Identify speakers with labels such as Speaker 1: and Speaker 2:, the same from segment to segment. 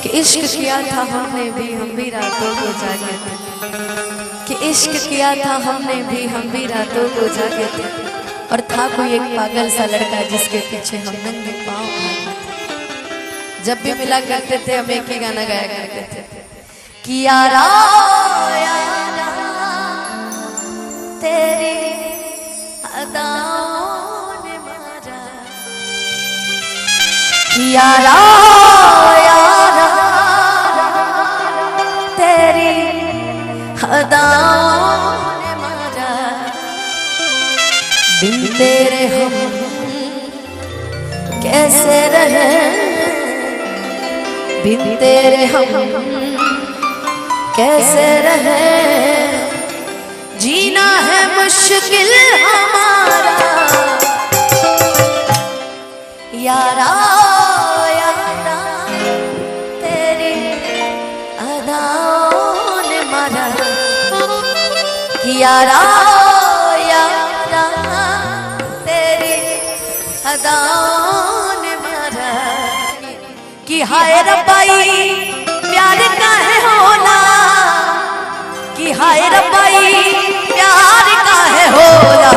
Speaker 1: कि इश्क किया था हमने भी हम भी रातों को जागे थे, कि इश्क किया था हमने भी हम भी रातों को जागे थे। और था कोई एक पागल सा लड़का जिसके पीछे हम नंगे पाँव भागे थे। जब भी मिला करते थे हम एक ही गाना गाया करते थे कि यारा यारा तेरी अदाओं ने मारा, यारा यारा तेरी अदाओं ने मारा, बिन तेरे हम कैसे रहे, बिन तेरे हम कैसे रहे, जीना है मुश्किल हमारा, यारा यारा तेरी अदाओं ने मारा, कि यारा यारा तेरी अदाओं ने मारा, कि हाय रब्बाई प्यार का है होना, कि हाय रब्बाई प्यार का है होना,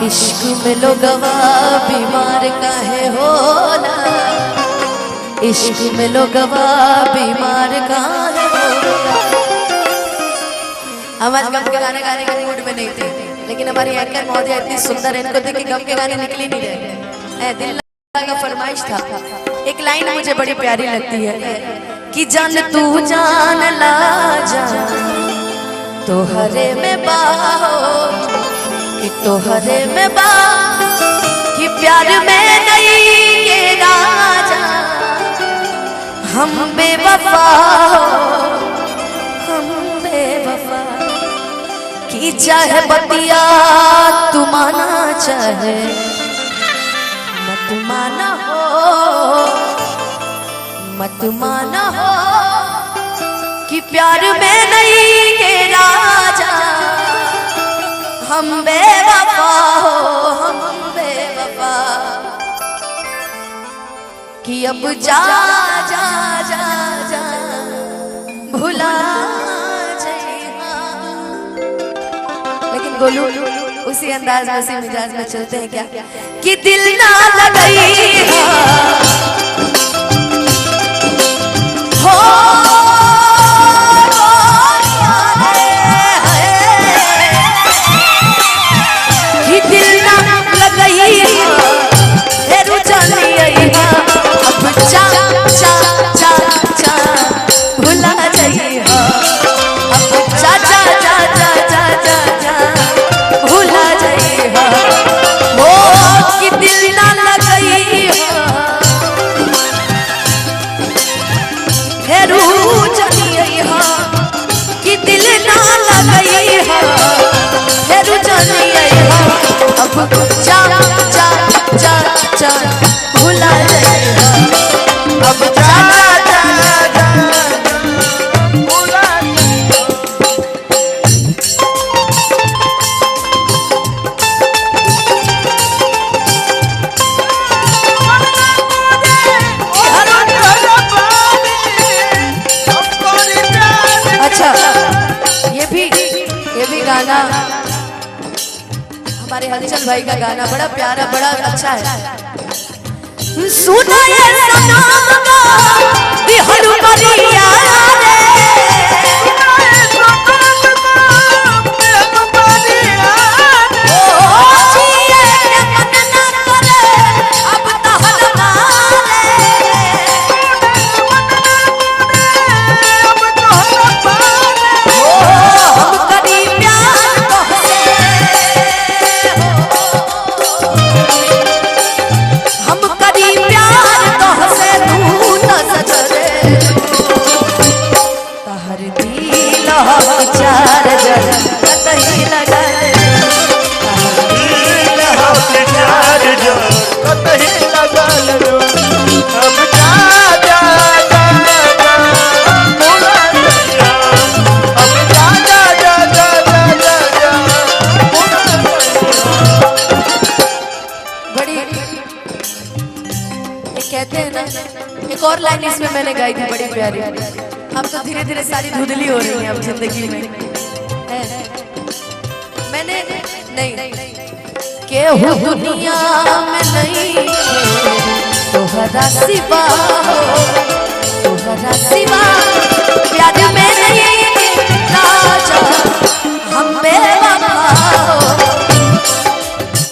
Speaker 1: इश्क में लोगवा बीमार का है होना, इश्क में लोगवा बीमार का है होना। हम आज गम के गाने गाने के मूड में नहीं थे, लेकिन हमारी एंकर महोदया इतनी सुंदर है, इनको देख के गम के गाने निकल ही नहीं रहे। दिल का फरमाइश था, एक लाइन मुझे बड़ी प्यारी लगती है कि जान तू जान ला जान तो हरे में बाहो, कि तो हरे में बा, कि प्यार में नहीं के राजा हम बेवफा हो, हम बेवफा, कि चाहे बतिया तू माना चाहे मत माना हो, मत माना हो, कि प्यार में नहीं के राजा हम बेवफा हो, हम बेवफा, कि अब जा जा जा जा भुला जाइहा। लेकिन गोलू उसी अंदाज में उसी मिजाज में चलते हैं क्या कि दिल ना लगई हो, कि दिल ना लगई हेरू जानी अइहा, अब जा जा जा जा भुला जाइहा, अब जा जा जा जा जा जा जा भुला जाइहा, हो कि दिल ना लगई हेरू जानी अइहा, कि दिल ना लगई हेरू जानी अइहा, अब जा जा जा जा भुला जाइहा, अब जा जा जा भुला जाइहा। अच्छा ये भी गाना हमारे हलचल भाई का गाना बड़ा प्यारा बड़ा अच्छा है। सुना ये सनम का दिहर मरिया रे, कहते हैं ना, एक और लाइन इसमें मैंने गाई थी बड़ी प्यारी। अब तो धीरे धीरे सारी धुंधली हो रही है अब जिंदगी में है। मैंने नहीं के हो दुनिया में नहीं तोहरा सिवा, तोहरा सिवा